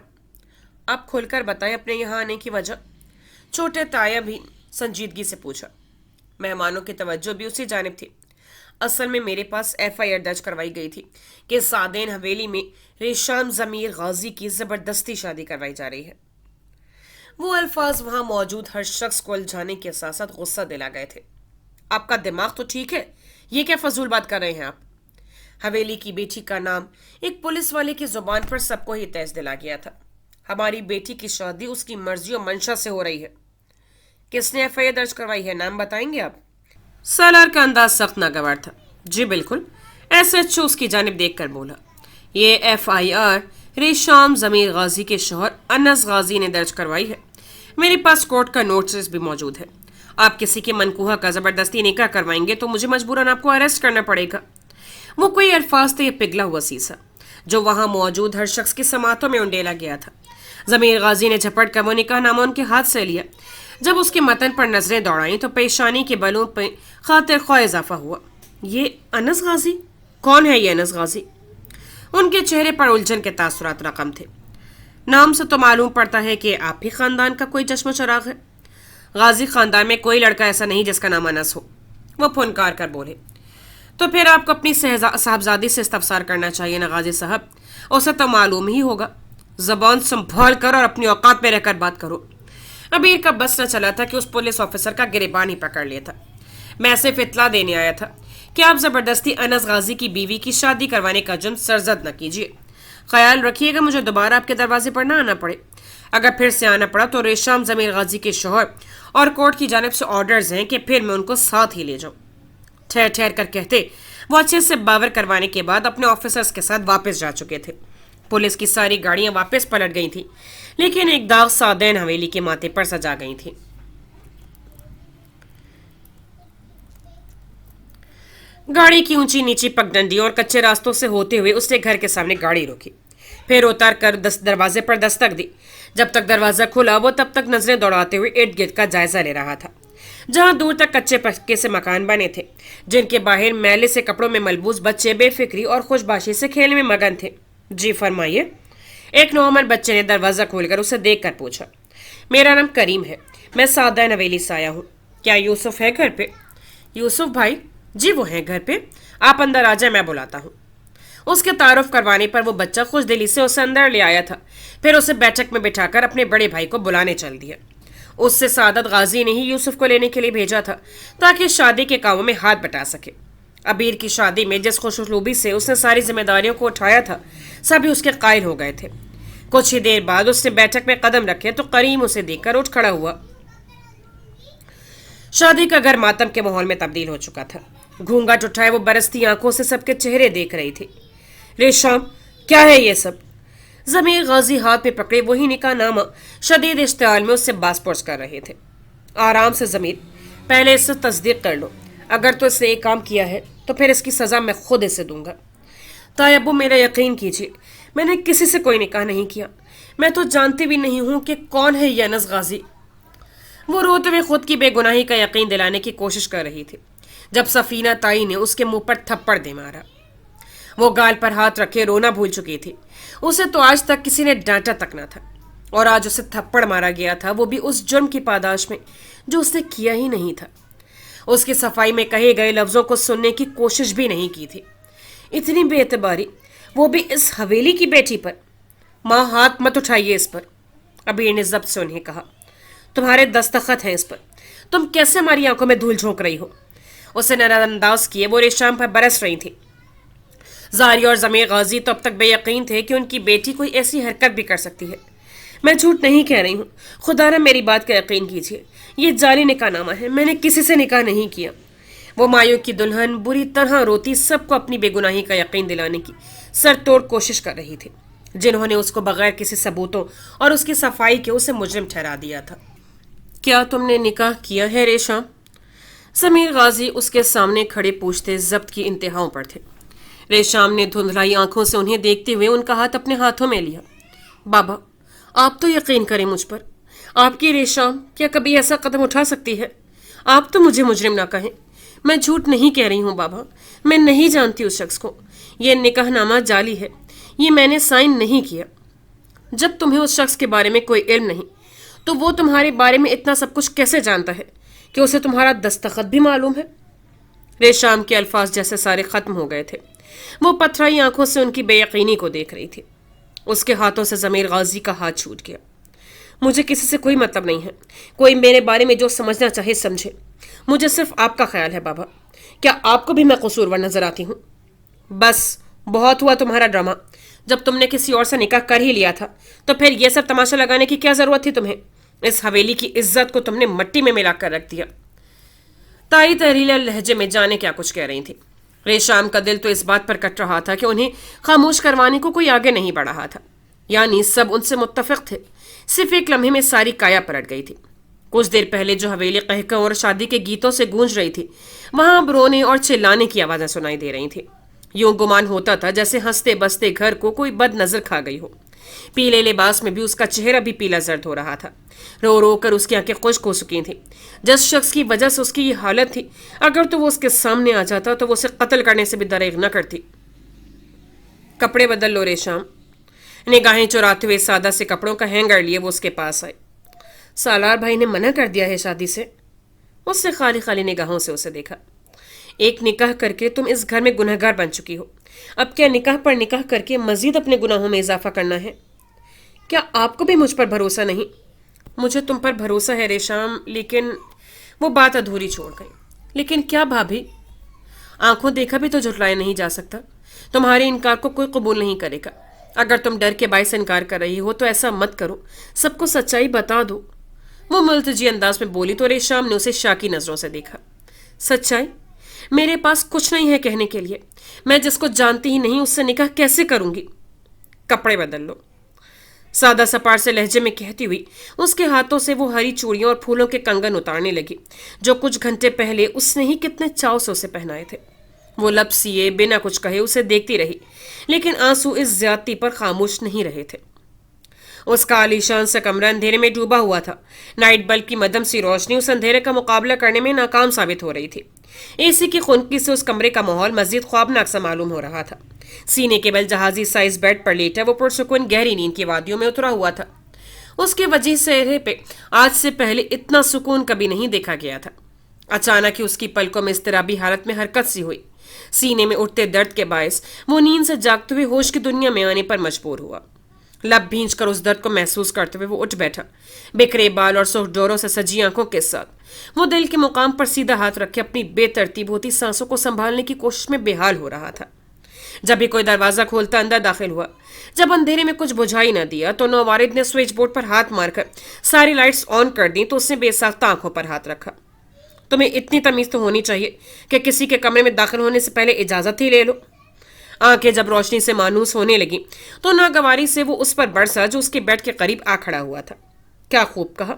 आप खुलकर बताएं अपने यहाँ आने की वजह। छोटे ताया भी संजीदगी से पूछा। मेहमानों की तवज्जो भी उसी जानिब थी। असल में मेरे पास FIR दर्ज करवाई गई थी कि सादेन हवेली में रेशाम जमीर गाजी की जबरदस्ती शादी करवाई जा रही है। वो अल्फाज वहां मौजूद हर शख्स को उलझाने के साथ साथ गुस्सा दिला गए थे। आपका दिमाग तो ठीक है, ये क्या फजूल बात कर रहे हैं आप? हवेली की बेटी का नाम एक पुलिस वाले की जुबान पर सबको ही तेज दिला गया था। हमारी बेटी की शादी उसकी मर्जी और मंशा से हो रही है। किसने FIR दर्ज करवाई है, नाम बताएंगे आप? सालार का अंदाज सख्त नागवार था। जी बिल्कुल, SHO उसकी जानिब देखकर बोला। ये FIR रेशाम जमीर गाजी के शौहर अनस गाजी ने दर्ज करवाई है। मेरे पास कोर्ट का नोटिस भी मौजूद है। आप किसी के मनकूहा का जबरदस्ती निकाह करवाएंगे तो मुझे मजबूरन आपको अरेस्ट करना पड़ेगा। वो कोई अल्फाज थे, ये पिघला हुआ सीसा जो वहां मौजूद हर शख्स की समातों में उंडेला गया था। जमीर गाजी ने झपट कर वो निकाह नामा उनके हाथ से लिया। जब उसके मतन पर नजरें दौड़ाई तो पेशानी के बलों पर खातिर ख्वाह इजाफा हुआ। ये अनस गाजी? कौन है ये अनस गाजी? उनके चेहरे पर उलझन के तासुरात रकम थे। नाम से तो मालूम पड़ता है कि आप ही खानदान का कोई चश्म चराग है। गाजी खानदान में कोई लड़का ऐसा नहीं जिसका नाम अनस हो। वो फुनकार कर बोले। तो फिर आपको अपनी साहबजादी से इस्तफसार करना चाहिए ना गाजी साहब, उसे तो मालूम ही होगा। जबान संभाल कर और अपनी औकात में रहकर बात करो। अबीर का बस न चला था कि उस पुलिस ऑफिसर का गिरेबान ही पकड़ लिया था। मैं सिर्फ इतला देने आया था कि आप जबरदस्ती अनस गाजी की बीवी की शादी करवाने का जुर्म सरजद न कीजिए। ख्याल रखिएगा मुझे दोबारा आपके दरवाजे पर ना आना पड़े। अगर फिर से आना पड़ा तो रेशाम जमीर गाजी के शौहर और कोर्ट की जानिब से ऑर्डर्स हैं कि फिर मैं उनको साथ ही ले जाऊं। ठहर ठहर कर कहते वो अच्छे से बावर करवाने के बाद अपने ऑफिसर्स के साथ वापस जा चुके थे। पुलिस की सारी गाड़ियां वापस पलट गई थी, लेकिन एक दाग सादेन हवेली के माथे पर सजा गई थी। गाड़ी की ऊंची नीची पगडंडियों और कच्चे रास्तों से होते हुए उसने घर के सामने गाड़ी रोकी, फिर उतार कर दरवाजे पर दस्तक दी। जब तक दरवाजा खुला वो तब तक नजरें दौड़ाते हुए इर्द गिर्द का जायजा ले रहा था। जहां दूर तक कच्चे पक्के से मकान बने थे, जिनके बाहर मैले से कपड़ों में मलबूस बच्चे बेफिक्री और खुशबाशी से खेल में मगन थे। जी फरमाइए, एक नौमर बच्चे ने दरवाजा खोलकर उसे देखकर पूछा। मेरा नाम करीम है, मैं सादा नवेली से आया हूँ। क्या यूसुफ है घर पे? यूसुफ भाई? जी वो है घर पे, आप अंदर आ जाए, मैं बुलाता हूँ। उसके तारुफ करवाने पर वो बच्चा खुश दिली से उसे अंदर ले आया था, फिर उसे बैठक में बिठाकर अपने बड़े भाई को बुलाने चल दिया। उससे सादत गाजी ने ही यूसुफ को लेने के लिए भेजा था ताकि शादी के कामों में हाथ बटा सके। अबीर की शादी में जिस खुशुसलूबी से उसने सारी जिम्मेदारियों को उठाया था, सभी उसके कायल हो गए थे। कुछ ही देर बाद उसने बैठक में कदम रखे तो करीम उसे देखकर उठ खड़ा हुआ। शादी का घर मातम के माहौल में तब्दील हो चुका था। घूंघट उठाए वो बरसती आंखों से सबके चेहरे देख रही थी। रेशम, क्या है ये सब? जमीर गाजी हाथ में पकड़े वही निकाह नामा शदीद इश्तियाल में उससे बास पुरस कर रहे थे। आराम से जमीर, पहले इससे तस्दीक कर लो। अगर तो इसने एक काम किया है तो फिर इसकी सजा मैं खुद इसे दूंगा। तायब्बू, मेरा यकीन कीजिए, मैंने किसी से कोई निकाह नहीं किया। मैं तो जानती भी नहीं हूं कि कौन है ये अनस गाजी। वो रोते हुए खुद की बेगुनाही का यकीन दिलाने की कोशिश कर रही थी जब सफीना ताई ने उसके मुंह पर थप्पड़ दे मारा। वो गाल पर हाथ रखे रोना भूल चुकी थी। उसे तो आज तक किसी ने डांटा तक न था, और आज उसे थप्पड़ मारा गया था, वो भी उस जुर्म की पादाश में जो उसने किया ही नहीं था। उसकी सफाई में कहे गए लफ्जों को सुनने की कोशिश भी नहीं की थी। इतनी बेएतबारी, वो भी इस हवेली की बेटी पर। माँ, हाथ मत उठाइए इस पर। अबीर ने जब्त से उन्हें कहा। तुम्हारे दस्तखत हैं इस पर, तुम कैसे हमारी आंखों में धूल झोंक रही हो? उसे नजरअंदाज किए वो रेशम पर बरस रही थी। زاریہ اور ضمیر غازی تو اب تک بے یقین تھے کہ ان کی بیٹی کوئی ایسی حرکت بھی کر سکتی ہے۔ میں جھوٹ نہیں کہہ رہی ہوں، خدا را میری بات کا یقین کیجیے، یہ جعلی نکاح نامہ ہے، میں نے کسی سے نکاح نہیں کیا۔ وہ مایو کی دلہن بری طرح روتی سب کو اپنی بے گناہی کا یقین دلانے کی سر توڑ کوشش کر رہی تھی، جنہوں نے اس کو بغیر کسی ثبوتوں اور اس کی صفائی کے اسے مجرم ٹھہرا دیا تھا۔ کیا تم نے نکاح کیا ہے ریشام؟ ضمیر غازی اس کے سامنے کھڑے پوچھتے ضبط کی انتہاؤں پر تھے۔ ریشام نے دھندلائی آنکھوں سے انہیں دیکھتے ہوئے ان کا ہاتھ اپنے ہاتھوں میں لیا۔ بابا، آپ تو یقین کریں مجھ پر، آپ کی ریشام کیا کبھی ایسا قدم اٹھا سکتی ہے؟ آپ تو مجھے مجرم نہ کہیں، میں جھوٹ نہیں کہہ رہی ہوں بابا، میں نہیں جانتی اس شخص کو، یہ نکاح نامہ جعلی ہے، یہ میں نے سائن نہیں کیا۔ جب تمہیں اس شخص کے بارے میں کوئی علم نہیں تو وہ تمہارے بارے میں اتنا سب کچھ کیسے جانتا ہے کہ اسے تمہارا دستخط بھی معلوم ہے؟ ریشام کے الفاظ جیسے سارے ختم ہو گئے تھے، وہ پتھرائی آنکھوں سے ان کی بے یقینی کو دیکھ رہی تھی۔ اس کے ہاتھوں سے ضمیر غازی کا ہاتھ چھوٹ گیا۔ مجھے کسی سے کوئی مطلب نہیں ہے، کوئی میرے بارے میں جو سمجھنا چاہے سمجھے، مجھے صرف آپ کا خیال ہے بابا۔ کیا آپ کو بھی میں قصوروار نظر آتی ہوں؟ بس بہت ہوا تمہارا ڈرامہ، جب تم نے کسی اور سے نکاح کر ہی لیا تھا تو پھر یہ سب تماشا لگانے کی کیا ضرورت تھی تمہیں؟ اس حویلی کی عزت کو تم نے مٹی میں ملا کر رکھ دیا۔ تائی تحریلا لہجے میں جانے کیا کچھ کہہ رہی تھی۔ ریشام کا دل تو اس بات پر کٹ رہا تھا کہ انہیں خاموش کروانے کو کوئی آگے نہیں بڑھ رہا تھا، یعنی سب ان سے متفق تھے۔ صرف ایک لمحے میں ساری کایا پلٹ گئی تھی۔ کچھ دیر پہلے جو حویلی قہقہ اور شادی کے گیتوں سے گونج رہی تھی، وہاں اب رونے اور چلانے کی آوازیں سنائی دے رہی تھیں۔ یوں گمان ہوتا تھا جیسے ہنستے بستے گھر کو کوئی بد نظر کھا گئی ہو۔ پیلے لباس میں بھی اس کا چہرہ بھی پیلا زرد ہو رہا تھا، رو رو کر اس کی آنکھیں خشک ہو چکی تھیں۔ جس شخص کی وجہ سے اس کی یہ حالت تھی، اگر تو وہ اس کے سامنے آ جاتا تو وہ اسے قتل کرنے سے بھی دریغ نہ کرتی۔ کپڑے بدل لو ریشام، نگاہیں چراتے ہوئے سادہ سے کپڑوں کا ہینگر لیے وہ اس کے پاس آئے۔ سالار بھائی نے منع کر دیا ہے شادی سے؟ اس نے خالی خالی نگاہوں سے اسے دیکھا۔ ایک نکاح کر کے تم اس گھر میں گنہگار بن چکی ہو، اب کیا نکاح پر نکاح کر کے مزید اپنے گناہوں میں اضافہ کرنا ہے؟ کیا آپ کو بھی مجھ پر بھروسہ نہیں؟ مجھے تم پر بھروسہ ہے ریشام، لیکن وہ بات ادھوری چھوڑ گئی۔ لیکن کیا بھابھی؟ آنکھوں دیکھا بھی تو جھٹلایا نہیں جا سکتا، تمہارے انکار کو کوئی قبول نہیں کرے گا۔ اگر تم ڈر کے باعث انکار کر رہی ہو تو ایسا مت کرو، سب کو سچائی بتا دو۔ وہ ملتجی انداز میں بولی تو ریشام نے اسے شاکی نظروں سے دیکھا۔ سچائی؟ میرے پاس کچھ نہیں ہے کہنے کے لیے، میں جس کو جانتی ہی نہیں اس سے نکاح کیسے کروں گی؟ کپڑے بدل لو، سادہ سپاٹ سے لہجے میں کہتی ہوئی اس کے ہاتھوں سے وہ ہری چوڑیوں اور پھولوں کے کنگن اتارنے لگی جو کچھ گھنٹے پہلے اس نے ہی کتنے چاؤ سے اسے پہنائے تھے۔ وہ لب سیے بنا کچھ کہے اسے دیکھتی رہی، لیکن آنسو اس زیادتی پر خاموش نہیں رہے تھے۔ اس کا عالیشان سا کمرہ اندھیرے میں ڈوبا ہوا تھا۔ نائٹ بلب کی مدھم سی روشنی اس اندھیرے کا مقابلہ کرنے میں ناکام ثابت ہو رہی تھی۔ اے سی کی خنکی سے اس کمرے کا ماحول مزید خوابناک سا معلوم ہو رہا تھا۔ سینے کے بل جہازی سائز بیڈ پر لیٹا وہ پرسکون گہری نیند کی وادیوں میں اترا ہوا تھا۔ اس کے وجہ چہرے پہ آج سے پہلے اتنا سکون کبھی نہیں دیکھا گیا تھا۔ اچانک ہی اس کی پلکوں میں اضطرابی حالت میں حرکت سی ہوئی۔ سینے میں اٹھتے درد کے باعث وہ نیند سے جاگتے ہوئے ہوش کی دنیا میں آنے پر مجبور ہوا۔ لب بھینچ کر اس درد کو محسوس کرتے ہوئے وہ اٹھ بیٹھا، بکھرے بال اور سرخ ڈوروں سے سجی آنکھوں کے ساتھ۔ وہ دل کے مقام پر سیدھا ہاتھ رکھ کے اپنی بے ترتیب ہوتی سانسوں کو سنبھالنے کی کوشش میں بے حال ہو رہا تھا۔ جب بھی کوئی دروازہ کھولتا اندر داخل ہوا۔ جب اندھیرے میں کچھ بجھائی نہ دیا تو نوارد نے سوئچ بورڈ پر ہاتھ مار کر ساری لائٹس آن کر دیں تو اس نے بے ساختہ آنکھوں پر ہاتھ رکھا۔ تمہیں اتنی تمیز تو ہونی چاہیے کہ کسی کے کمرے میں داخل ہونے سے پہلے اجازت ہی لے لو۔ آنکھیں جب روشنی سے مانوس ہونے لگی تو ناگواری سے وہ اس پر برسا جو اس کے بیڈ کے قریب آ کھڑا ہوا تھا۔ کیا خوب کہا،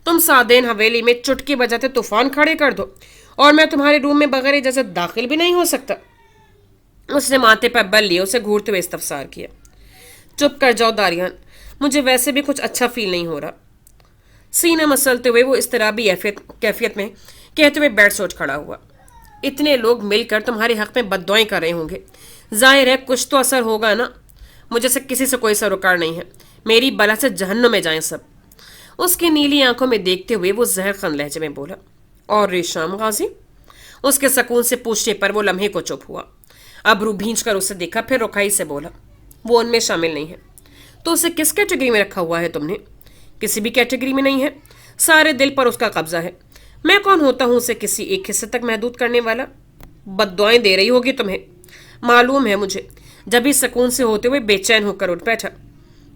تم سادین حویلی میں چٹکی بجاتے طوفان کھڑے کر دو اور میں تمہارے روم میں بغیر اجازت داخل بھی نہیں ہو سکتا۔ اس نے ماتھے پر بل لیے اسے گھورتے ہوئے استفسار کیا۔ چپ کر جاؤ داریان، مجھے ویسے بھی کچھ اچھا فیل نہیں ہو رہا۔ سینہ مسلتے ہوئے وہ اضطرابی کیفیت میں کہتے ہوئے بیڈ سے اٹھ کھڑا ہوا۔ اتنے لوگ مل کر تمہارے حق میں بد دعائیں کر رہے ہوں گے، ظاہر ہے کچھ تو اثر ہوگا نا۔ مجھے سے کسی سے کوئی سروکار نہیں ہے، میری بلا سے جہنم میں جائیں سب۔ اس کی نیلی آنکھوں میں دیکھتے ہوئے وہ زہر خن لہجے میں بولا۔ اور ریشام غازی؟ اس کے سکون سے پوچھنے پر وہ لمحے کو چپ ہوا، ابرو بھینچ کر اسے دیکھا، پھر رکھائی سے بولا، وہ ان میں شامل نہیں ہے۔ تو اسے کس کیٹیگری میں رکھا ہوا ہے تم نے؟ کسی بھی کیٹیگری میں نہیں ہے، سارے دل پر اس کا قبضہ ہے۔ میں کون ہوتا ہوں اسے کسی ایک حصے تک محدود کرنے والا؟ بد دعائیں دے رہی ہوگی تمہیں۔ मालूम है मुझे, जब भी सुकून से होते हुए बेचैन होकर उठ बैठा।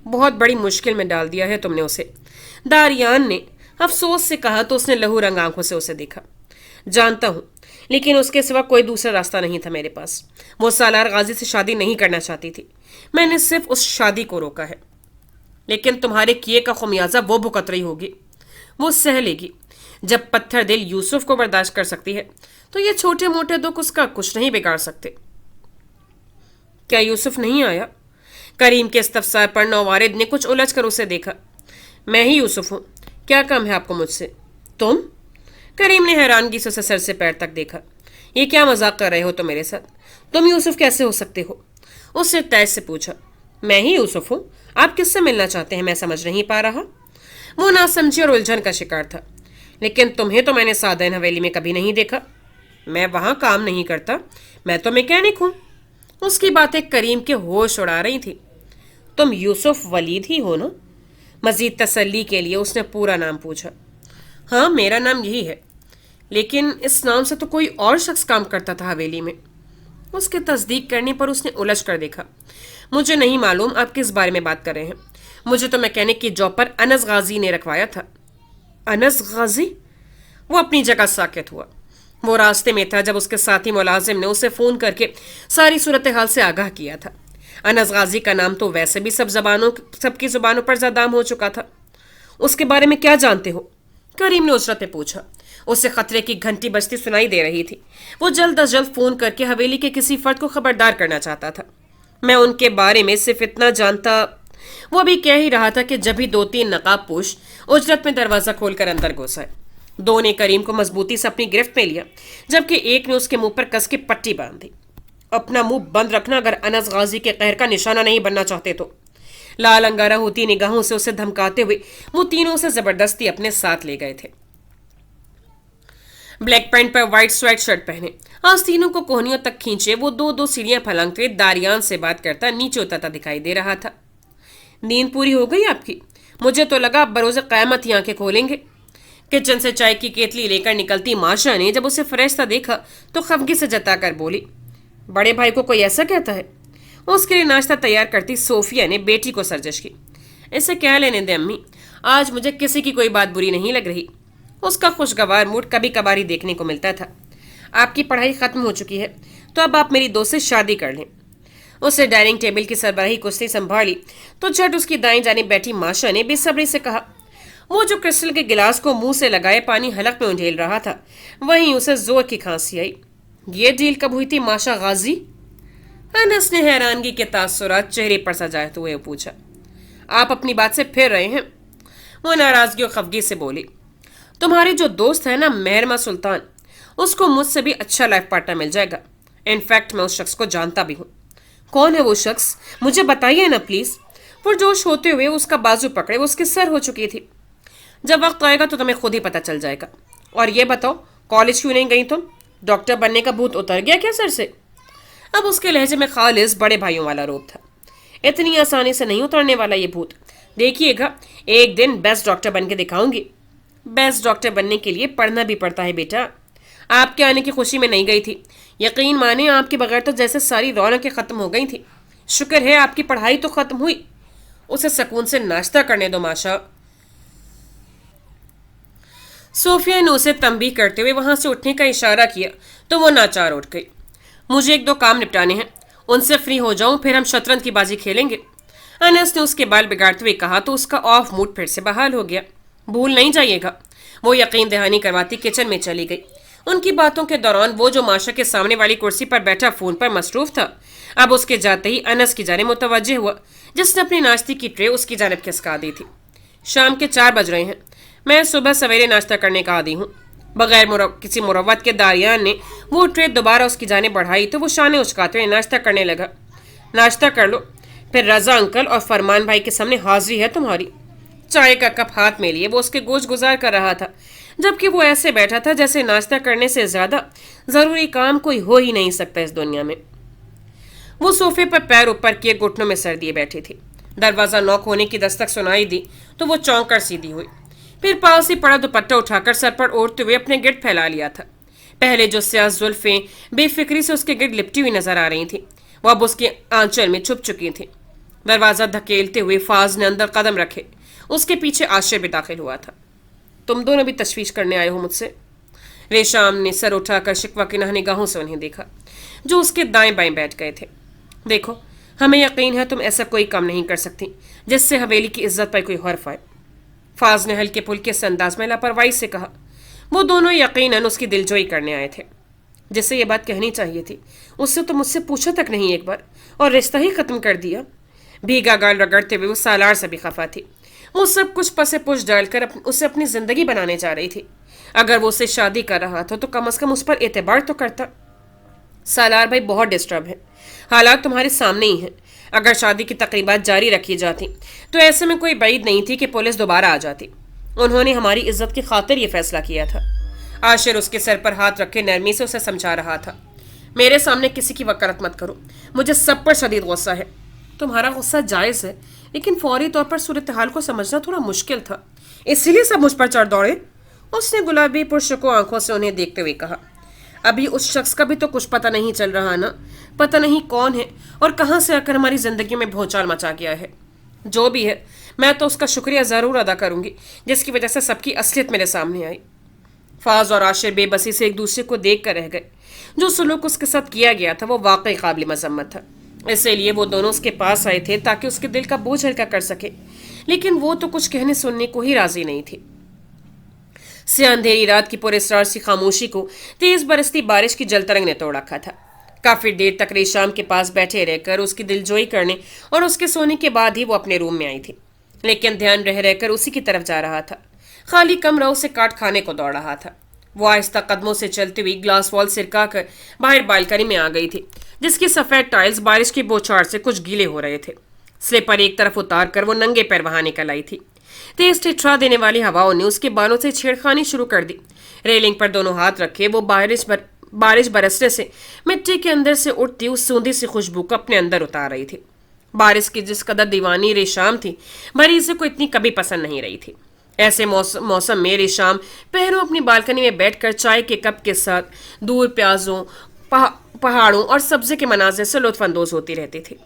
बहुत बड़ी मुश्किल में डाल दिया है तुमने उसे, दारियान ने अफसोस से कहा तो उसने लहू रंग आंखों से उसे देखा। जानता हूं, लेकिन उसके सिवा कोई दूसरा रास्ता नहीं था मेरे पास। वो सालार गाजी से शादी नहीं करना चाहती थी, मैंने सिर्फ उस शादी को रोका है। लेकिन तुम्हारे किए का खमियाजा वो भुगत रही होगी, वो सह लेगी। जब पत्थर दिल यूसुफ को बर्दाश्त कर सकती है तो ये छोटे मोटे दुख उसका कुछ नहीं बिगाड़ सकते। क्या यूसुफ नहीं आया? करीम के इस्तफसार पर नौवारिद ने कुछ उलझ कर उसे देखा। मैं ही यूसुफ हूं, क्या काम है आपको मुझसे? तुम? करीम ने हैरानगी से उसे सर से पैर तक देखा। ये क्या मजाक कर रहे हो तुम मेरे साथ? तुम यूसुफ कैसे हो सकते हो? उससे तैश से पूछा। मैं ही यूसुफ हूं, आप किससे मिलना चाहते हैं मैं समझ नहीं पा रहा। वो नासमझी और उलझन का शिकार था। लेकिन तुम्हें तो मैंने सादैन हवेली में कभी नहीं देखा। मैं वहां काम नहीं करता, मैं तो मैकेनिक हूं। उसकी बातें करीम के होश उड़ा रही थी। तुम यूसुफ वलीद ही हो ना? मजीद तसल्ली के लिए उसने पूरा नाम पूछा। हाँ, मेरा नाम यही है, लेकिन इस नाम से तो कोई और शख्स काम करता था हवेली में। उसके तस्दीक करने पर उसने उलझ कर देखा। मुझे नहीं मालूम आप किस बारे में बात कर रहे हैं। मुझे तो मैकेनिक की जॉब पर अनस गाजी ने रखवाया था। अनस गाजी? वो अपनी जगह साकित हुआ। वो रास्ते में था जब उसके साथी मुलाजिम ने उसे फोन करके सारी सूरत हाल से आगाह किया था। अनस गाजी का नाम तो वैसे भी सबकी जुबानों पर ज़दाम हो चुका था। उसके बारे में क्या जानते हो? करीम ने उजरत में पूछा। उसे खतरे की घंटी बजती सुनाई दे रही थी। वो जल्द अज जल्द फोन करके हवेली के किसी फर्द को खबरदार करना चाहता था। मैं उनके बारे में सिर्फ इतना जानता। वो अभी कह ही रहा था कि जब भी 2-3 नकाब पोश उजरत में दरवाजा खोलकर अंदर घुस आए। दो ने करीम को मजबूती से अपनी गिरफ्त में लिया, जबकि एक ने उसके मुंह पर कस के पट्टी बांध दी। अपना मुंह बंद रखना अगर अनस गाजी के कहर का निशाना नहीं बनना चाहते तो। लाल अंगारा होती निगाहों से उसे धमकाते हुए वो तीनों से जबरदस्ती अपने साथ ले गए थे। ब्लैक पैंट पर व्हाइट स्वेट शर्ट पहने, आज तीनों को कोहनियों तक खींचे, वो 2-2 सीढ़ियां फलंगते दारियान से बात करता नीचे उतरता दिखाई दे रहा था। नींद पूरी हो गई आपकी? मुझे तो लगा आप बरोज़े क़यामत ही आंखें खोलेंगे। किचन से चाय की केतली लेकर निकलती माशा ने जब उसे फरिश्ता देखा तो खफगी से जताकर बोली, बड़े भाई को कोई ऐसा कहता है? उसके लिए नाश्ता तैयार करती सोफिया ने बेटी को सरजश की। इसे क्या लेने दे अम्मी, आज मुझे किसी की कोई बात बुरी नहीं लग रही। उसका खुशगवार मूड कभी कभार ही देखने को मिलता था। आपकी पढ़ाई खत्म हो चुकी है तो अब आप मेरी दोस्त से शादी कर लें। उसे डाइनिंग टेबल की सरबराही कुर्सी संभाली तो झट उसकी दाएं जानिब बैठी माशा ने बेसब्री से कहा। वो जो क्रिस्टल के गिलास को मुंह से लगाए पानी हलक में उंडेल रहा था, वहीं उसे जोर की खांसी आई। ये डील कब हुई थी माशा गाजी? अनस ने हैरानगी के तासुरात चेहरे पर सजाते हुए पूछा। आप अपनी बात से फिर रहे हैं? वो नाराजगी और खफगी से बोली। तुम्हारी जो दोस्त है ना मेहरमा सुल्तान, उसको मुझसे भी अच्छा लाइफ पार्टनर मिल जाएगा। इनफैक्ट मैं उस शख्स को जानता भी हूँ। कौन है वो शख्स, मुझे बताइए ना प्लीज। पुरजोश होते हुए उसका बाजू पकड़े वो उसके सर हो चुकी थी। जब वक्त आएगा तो तुम्हें खुद ही पता चल जाएगा। और ये बताओ, कॉलेज क्यों नहीं गई तुम? डॉक्टर बनने का भूत उतर गया क्या सर से? अब उसके लहजे में खालिस बड़े भाइयों वाला रूप था। इतनी आसानी से नहीं उतरने वाला ये भूत। देखिएगा, एक दिन बेस्ट डॉक्टर बन के दिखाऊंगी। बेस्ट डॉक्टर बनने के लिए पढ़ना भी पड़ता है बेटा। आपके आने की खुशी में नहीं गई थी। यकीन माने आपके बगैर तो जैसे सारी रौनकें खत्म हो गई थी। शुक्र है आपकी पढ़ाई तो खत्म हुई। उसे सुकून से नाश्ता करने दो माशा। सोफिया ने उसे तंबीह करते हुए वहां से उठने का इशारा किया तो वो नाचार उठ गई। मुझे 1-2 काम निपटाने हैं, उनसे फ्री हो जाऊं फिर हम शतरंज की बाजी खेलेंगे। अनस ने उसके बाल बिगाड़ते हुए कहा तो उसका ऑफ मूड फिर से बहाल हो गया। भूल नहीं जाइएगा। वो यकीन दहानी करवाती किचन में चली गई। उनकी बातों के दौरान वो जो माशा के सामने वाली कुर्सी पर बैठा फोन पर मसरूफ था, अब उसके जाते ही अनस की जानिब मुतवज्जे हुआ, जिसने अपनी नाश्ते की ट्रे उसकी जानिब खिसका दी थी। शाम के 4 बज रहे हैं। मैं सुबह सवेरे नाश्ता करने का आदी हूँ। बगैर किसी मुरव्वत के दारियान ने वो ट्रे दोबारा उसकी जानिब बढ़ाई तो वो शाने उचकाते हुए नाश्ता करने लगा। नाश्ता कर लो, फिर रजा अंकल और फरमान भाई के सामने हाजिरी है तुम्हारी। चाय का कप हाथ में लिए वो उसके गोश गुजार कर रहा था, जबकि वो ऐसे बैठा था जैसे नाश्ता करने से ज्यादा जरूरी काम कोई हो ही नहीं सकता इस दुनिया में। वो सोफे पर पैर ऊपर किए घुटनों में सर दिए बैठी थी। दरवाजा नॉक होने की दस्तक सुनाई दी तो वो चौंक कर सीधी हुई। फिर पास ही पड़ा दुपट्टा उठाकर सर पर ओढ़ते हुए अपने गिर्द फैला लिया था। पहले जो स्याह जुल्फें बेफिक्री से उसके गिर्द लिपटी हुई नजर आ रही थी, वो अब उसके आंचल में छुप चुकी थी। दरवाजा धकेलते हुए फाज ने अंदर कदम रखे। उसके पीछे आशिर भी दाखिल हुआ था। तुम दोनों भी तशवीश करने आए हो मुझसे? रेशाम ने सर उठाकर शिकवा की निगाहों से उन्हें देखा, जो उसके दाएं बाएं बैठ गए थे। देखो, हमें यकीन है तुम ऐसा कोई काम नहीं कर सकती जिससे हवेली की इज्जत पर कोई हर्फ आए। फाज ने हल्के फुल्के से अंदाज में लापरवाही से कहा। वो दोनों यकीनन उसकी दिलजोई करने आए थे। जिससे ये बात कहनी चाहिए थी, उससे तो मुझसे पूछा तक नहीं एक बार, और रिश्ता ही खत्म कर दिया। भीगा गाल रगड़ते हुए वो सालार से भी खफा थी। वो सब कुछ पसे पुश डालकर उसे अपनी जिंदगी बनाने जा रही थी। अगर वो उससे शादी कर रहा था तो कम से कम उस पर एतबार तो करता। सालार भाई बहुत डिस्टर्ब है। हालात तुम्हारे सामने ही हैं। अगर शादी की तकरीबात जारी रखी जाती तो ऐसे में कोई बैद नहीं थी कि पुलिस दोबारा आ जाती। उन्होंने हमारी इज्जत की खातिर ये फैसला किया था। आशिर उसके सर पर हाथ रखे नरमी से उसे समझा रहा था। मेरे सामने किसी की वकालत मत करो, मुझे सब पर शदीद गुस्सा है। तुम्हारा गुस्सा जायज़ है, लेकिन फौरी तौर पर सूरत हाल को समझना थोड़ा मुश्किल था, इसीलिए सब मुझ पर चढ़ दौड़े। उसने गुलाबी पुरशको आंखों से उन्हें देखते हुए कहा। अभी उस शख्स का भी तो कुछ पता नहीं चल रहा ना। पता नहीं कौन है और कहाँ से आकर हमारी जिंदगी में भौचाल मचा गया है। जो भी है, मैं तो उसका शुक्रिया ज़रूर अदा करूंगी जिसकी वजह से सबकी असलियत मेरे सामने आई। फाज और आशिर बेबसी से एक दूसरे को देख कर रह गए। जो सलूक उसके साथ किया गया था वो वाकई काबिल मजम्मत था। इसीलिए वो दोनों उसके पास आए थे ताकि उसके दिल का बोझ हल्का कर सके, लेकिन वो तो कुछ कहने सुनने को ही राजी नहीं थी। से अंधेरी रात की पुरस्कार सी खामोशी को तेज बरसती बारिश की जलतरंग ने तोड़ रखा था। काफी देर तक रेशाम के पास बैठे रहकर उसकी दिलजोई करने और उसके सोने के बाद ही वो अपने रूम में आई थी, लेकिन ध्यान रह रहकर उसी की तरफ जा रहा था। खाली कमरा उसे काट खाने को दौड़ रहा था। वो आहिस्ता कदमों से चलती हुई ग्लास वॉल सिरका कर बाहर बालकनी में आ गई थी, जिसकी सफेद टाइल्स बारिश की बौछार से कुछ गीले हो रहे थे। स्लीपर एक तरफ उतार कर वो नंगे पैर वहां निकल आई थी। तेज ठिठुरा देने वाली हवाओं ने उसके बालों से छेड़खानी शुरू कर दी। रेलिंग पर दोनों हाथ रखे वो बारिश बरसने से मिट्टी के अंदर से उठती उस सूंधी सी खुशबू को अपने अंदर उतार रही थी। बारिश की जिस कदर दीवानी रेशाम थी, मरीज़ को इतनी कभी पसंद नहीं रही थी। ऐसे मौसम में रेशाम पैरों अपनी बालकनी में बैठकर चाय के कप के साथ दूर प्याजों, पहाड़ों और सब्जे के मनाज़र से लुत्फानंदोज होती रहती थी।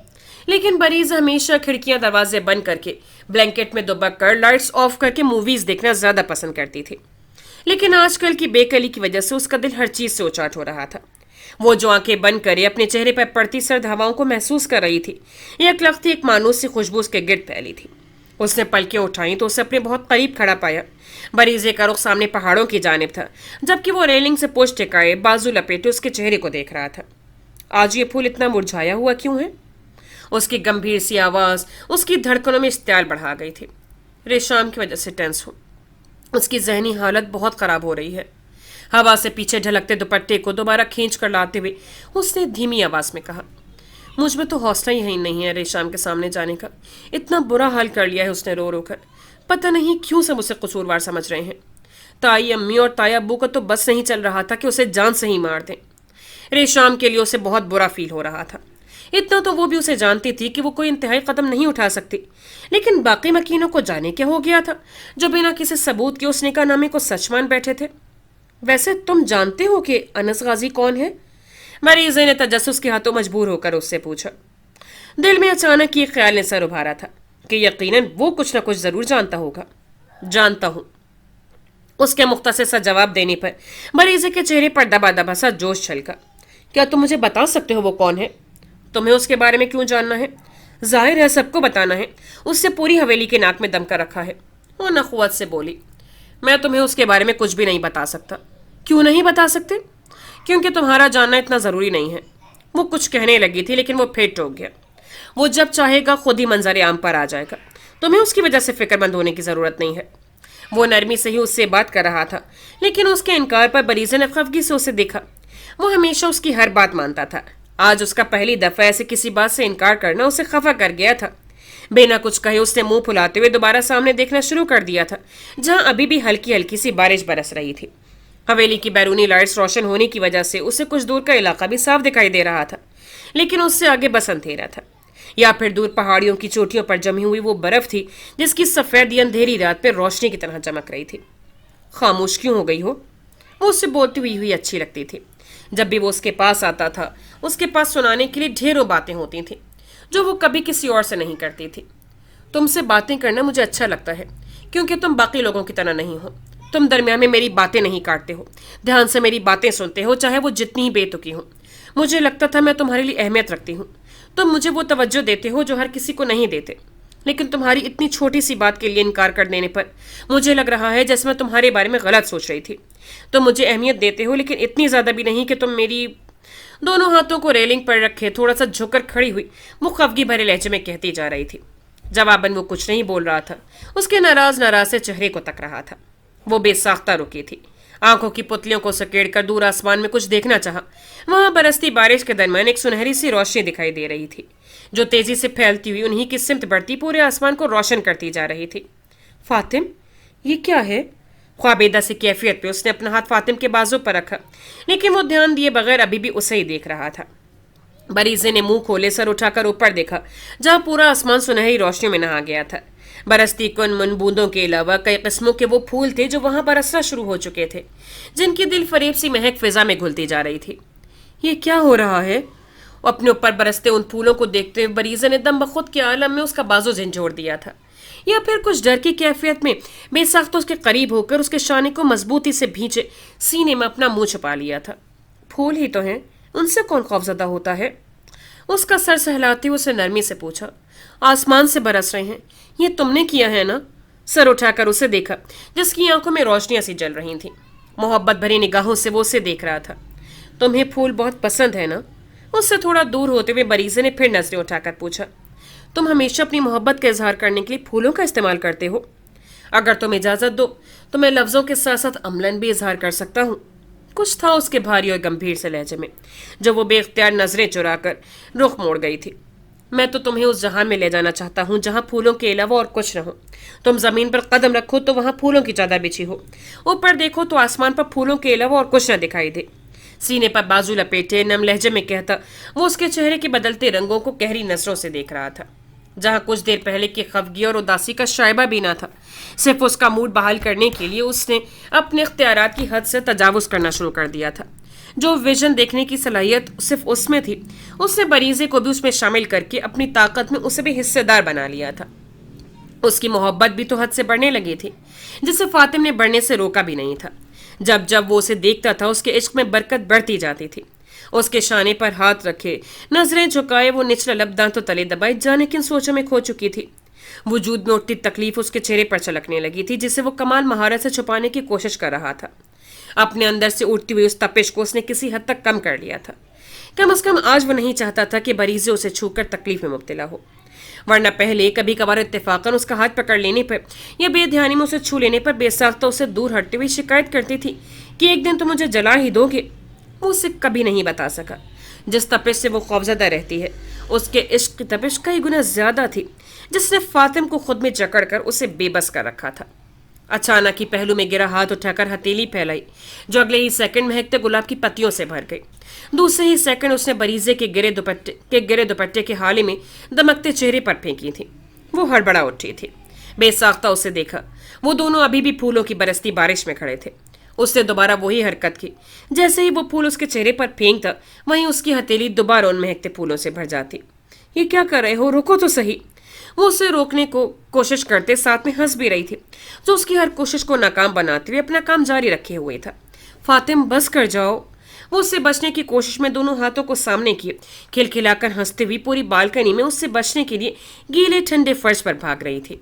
लेकिन बरीज हमेशा खिड़कियां दरवाजे बंद करके ब्लैंकेट में दुबक कर लाइट्स ऑफ करके मूवीज देखना ज्यादा पसंद करती थी। लेकिन आजकल की बेकली की वजह से उसका दिल हर चीज से उचाट हो रहा था। वो जो आंखें बंद करे अपने चेहरे पर पड़ती सर्द हवाओं को महसूस कर रही थी, एक लगती एक मानूस सी खुशबू उसके गिर्द फैली थी। उसने पलकें उठाई तो उसे अपने बहुत करीब खड़ा पाया। बरीजे का रुख सामने पहाड़ों की जानिब था, जबकि वो रेलिंग से पोस्ट टिकाए बाजू लपेटे उसके चेहरे को देख रहा था। आज ये फूल इतना मुरझाया हुआ क्यों है? उसकी गंभीर सी आवाज उसकी धड़कनों में इश्तियाल बढ़ा गई थी। रेशाम की वजह से टेंस हूं। उसकी जहनी हालत बहुत खराब हो रही है। हवा से पीछे ढलकते दुपट्टे को दोबारा खींच कर लाते हुए उसने धीमी आवाज में कहा। मुझ में तो हौसला ही नहीं है रेशाम के सामने जाने का। इतना बुरा हाल कर लिया है उसने रो रो कर। पता नहीं क्यों सब उसे कसूरवार समझ रहे हैं। ताई अम्मी और ताया अब्बू को तो बस नहीं चल रहा था कि उसे जान से ही मार दें। रेशाम के लिए उसे बहुत बुरा फील हो रहा था। इतना तो वो भी उसे जानती थी कि वो कोई इंतहाई कदम नहीं उठा सकती, लेकिन बाकी मकीनों को जाने क्या हो गया था जो बिना किसी सबूत के उस निकाहनामे को सच मान बैठे थे। वैसे तुम जानते हो कि अनस गाजी कौन है? मरीज़े ने तजस्सुस के हाथों मजबूर होकर उससे पूछा। दिल में अचानक ये ख्याल ने सर उभारा था कि यकीनन वो कुछ न कुछ जरूर जानता होगा। जानता हूं। उसके मुख्तसर सा जवाब देने पर मरीज़े के चेहरे पर दबा दबा सा जोश छलका। क्या तुम मुझे बता सकते हो वो कौन है? तुम्हें उसके बारे में क्यों जानना है? जाहिर है सबको बताना है। उससे पूरी हवेली के नाक में दम कर रखा है। वो नखुवत से बोली। मैं तुम्हें उसके बारे में कुछ भी नहीं बता सकता। क्यों नहीं बता सकते? क्योंकि तुम्हारा जानना इतना ज़रूरी नहीं है। वो कुछ कहने लगी थी, लेकिन वो फिर टोक गया। वो जब चाहेगा खुद ही मंजर आम पर आ जाएगा। तुम्हें उसकी वजह से फिक्रमंद होने की ज़रूरत नहीं है। वो नरमी से ही उससे बात कर रहा था, लेकिन उसके इनकार पर बरीज़े ने खफगी से उसे देखा। वो हमेशा उसकी हर बात मानता था। आज उसका पहली दफ़ा ऐसे किसी बात से इनकार करना उसे खफा कर गया था। बिना कुछ कहे उसने मुंह फुलाते हुए दोबारा सामने देखना शुरू कर दिया था, जहां अभी भी हल्की हल्की सी बारिश बरस रही थी। हवेली की बैरूनी लाइट्स रोशन होने की वजह से उसे कुछ दूर का इलाका भी साफ दिखाई दे रहा था, लेकिन उससे आगे बस अंधेरा था, या फिर दूर पहाड़ियों की चोटियों पर जमी हुई वो बर्फ थी जिसकी सफेद अंधेरी रात पर रोशनी की तरह चमक रही थी। खामोश क्यों हो गई हो? وہ اسے بولتی ہوئی اچھی لگتی تھی. جب بھی وہ اس کے پاس آتا تھا اس کے پاس سنانے کے لیے ڈھیروں باتیں ہوتی تھیں جو وہ کبھی کسی اور سے نہیں کرتی تھی. تم سے باتیں کرنا مجھے اچھا لگتا ہے کیونکہ تم باقی لوگوں کی طرح نہیں ہو. تم درمیان میں میری باتیں نہیں کاٹتے ہو, دھیان سے میری باتیں سنتے ہو چاہے وہ جتنی ہی بے تکی ہوں. مجھے لگتا تھا میں تمہارے لیے اہمیت رکھتی ہوں. تم مجھے وہ توجہ دیتے ہو جو ہر کسی کو نہیں دیتے, لیکن تمہاری اتنی چھوٹی سی بات کے لیے انکار کر دینے پر مجھے لگ رہا ہے جیسے میں تمہارے بارے میں غلط سوچ رہی تھی. تم مجھے اہمیت دیتے ہو لیکن اتنی زیادہ بھی نہیں کہ تم میری. دونوں ہاتھوں کو ریلنگ پر رکھے تھوڑا سا جھک کر کھڑی ہوئی وہ خفگی بھرے لہجے میں کہتی جا رہی تھی. جواباً وہ کچھ نہیں بول رہا تھا, اس کے ناراض سے چہرے کو تک رہا تھا. وہ بے ساختہ رکی تھی, آنکھوں کی پتلیوں کو سکیڑ کر دور آسمان میں کچھ دیکھنا چاہا. وہاں برستی بارش کے درمیان ایک سنہری سی روشنی دکھائی دے رہی تھی جو تیزی سے پھیلتی ہوئی انہی کی سمت بڑھتی پورے آسمان کو روشن کرتی جا رہی تھی. فاطم, یہ کیا ہے؟ خوابیدہ سے کیفیت پہ اس نے اپنا ہاتھ فاطم کے بازو پر رکھا, لیکن وہ دھیان دیے بغیر ابھی بھی اسے ہی دیکھ رہا تھا. بریزے نے منہ کھولے سر اٹھا کر اوپر دیکھا جہاں پورا آسمان سنہری روشنی میں نہا گیا تھا. برستی کن من بوندوں کے علاوہ کئی قسموں کے وہ پھول تھے جو وہاں برسنا شروع ہو چکے تھے, جن کی دل فریب سی مہک فضا میں گھلتی جا رہی تھی. یہ کیا ہو رہا ہے؟ اپنے اوپر برستے ان پھولوں کو دیکھتے ہوئے بریزے نے دم بخود کے عالم میں اس کا بازو جھنجھوڑ دیا تھا, یا پھر کچھ ڈر کی کیفیت میں بے ساختہ اس کے قریب ہو کر اس کے شانے کو مضبوطی سے بھینچے سینے میں اپنا منہ چھپا لیا تھا. پھول ہی تو ہیں, ان سے کون خوفزدہ ہوتا ہے؟ اس کا سر سہلاتے ہوئے اسے نرمی سے پوچھا. آسمان سے برس رہے ہیں, یہ تم نے کیا ہے نا؟ سر اٹھا کر اسے دیکھا جس کی آنکھوں میں روشنیاں سی جل رہی تھیں. محبت بھری نگاہوں سے وہ اسے دیکھ رہا تھا. تمہیں پھول بہت پسند ہے نا؟ اس سے تھوڑا دور ہوتے ہوئے بریزے نے پھر نظریں اٹھا کر پوچھا. تم ہمیشہ اپنی محبت کا اظہار کرنے کے لیے پھولوں کا استعمال کرتے ہو؟ اگر تم اجازت دو تو میں لفظوں کے ساتھ ساتھ عملاً بھی اظہار کر سکتا ہوں. کچھ تھا اس کے بھاری اور گمبھیر سے لہجے میں جو وہ بے اختیار نظریں چرا کر رخ موڑ گئی تھی. میں تو تمہیں اس جہان میں لے جانا چاہتا ہوں جہاں پھولوں کے علاوہ اور کچھ نہ ہو. تم زمین پر قدم رکھو تو وہاں پھولوں کی چادر بچھی ہو, اوپر دیکھو تو آسمان پر پھولوں کے علاوہ اور کچھ نہ دکھائی دے. سینے پر بازو لپیٹے نم لہجے میں کہتا وہ اس کے چہرے کے بدلتے رنگوں کو گہری نظروں سے دیکھ رہا تھا, جہاں کچھ دیر پہلے کی خفگی اور اداسی کا شائبہ بھی نہ تھا. صرف اس کا موڈ بحال کرنے کے لیے اس نے اپنے اختیارات کی حد سے تجاوز کرنا شروع کر دیا تھا. جو ویژن دیکھنے کی صلاحیت صرف اس میں تھی, اس نے بریزے کو بھی اس میں شامل کر کے اپنی طاقت میں اسے بھی حصے دار بنا لیا تھا. اس کی محبت بھی تو حد سے بڑھنے لگی تھی, جسے فاطم نے بڑھنے سے روکا بھی نہیں تھا. جب جب وہ اسے دیکھتا تھا اس کے عشق میں برکت بڑھتی جاتی تھی. اس کے شانے پر ہاتھ رکھے نظریں جھکائے وہ نچلا لب دانتوں تلے دبائے جانے کن سوچوں میں کھو چکی تھی. وجود میں اٹھتی تکلیف اس کے چہرے پر چھلکنے لگی تھی جسے وہ کمال مہارت سے چھپانے کی کوشش کر رہا تھا. اپنے اندر سے اٹھتی ہوئی اس تپش کو اس نے کسی حد تک کم کر لیا تھا. کم از کم آج وہ نہیں چاہتا تھا کہ بریزے اسے چھو کر تکلیف میں مبتلا ہو, ورنہ پہلے کبھی کبھار اتفاقاً اس کا ہاتھ پکڑ لینے پر یا بے دھیانی میں اسے چھو لینے پر بے ساختہ اسے دور ہٹتے ہوئے شکایت کرتی تھی کہ ایک دن تو مجھے جلا ہی دو گے. وہ اسے کبھی نہیں بتا سکا. جس تپش سے وہ خوفزدہ رہتی ہے اس کے عشق کی تپش کئی گنا زیادہ تھی, جس نے فاطم کو خود میں جکڑ کر اسے بے بس کر رکھا تھا. اچانک ہی پہلو میں گرا ہاتھ اٹھا کر ہتھیلی پھیلائی جو اگلے ہی سیکنڈ مہکتے گلاب کی پتیوں سے بھر گئی. دوسرے ہی سیکنڈ اس نے بریزے کے گرے دوپٹے کے حالے میں دمکتے چہرے پر پھینکی تھی. وہ ہڑبڑا اٹھی تھی. بے ساختہ اسے دیکھا. وہ دونوں ابھی بھی پھولوں کی برستی بارش میں کھڑے تھے. اس نے دوبارہ وہی حرکت کی. جیسے ہی وہ پھول اس کے چہرے پر پھینکتا وہیں اس کی ہتھیلی دوبارہ ان مہکتے پھولوں سے بھر جاتی. یہ کیا کر رہے ہو, روکو تو صحیح. وہ اسے روکنے کو کوشش کرتے ساتھ میں ہنس بھی رہی تھی جو اس کی ہر کوشش کو ناکام بناتے ہوئے اپنا کام جاری رکھے ہوئے تھا. فاطم بس کر جاؤ. وہ اس سے بچنے کی کوشش میں دونوں ہاتھوں کو سامنے کیے کھلکھلا کر ہنستے ہوئی پوری بالکنی میں اس سے بچنے کے لیے گیلے ٹھنڈے فرش پر بھاگ رہی تھی.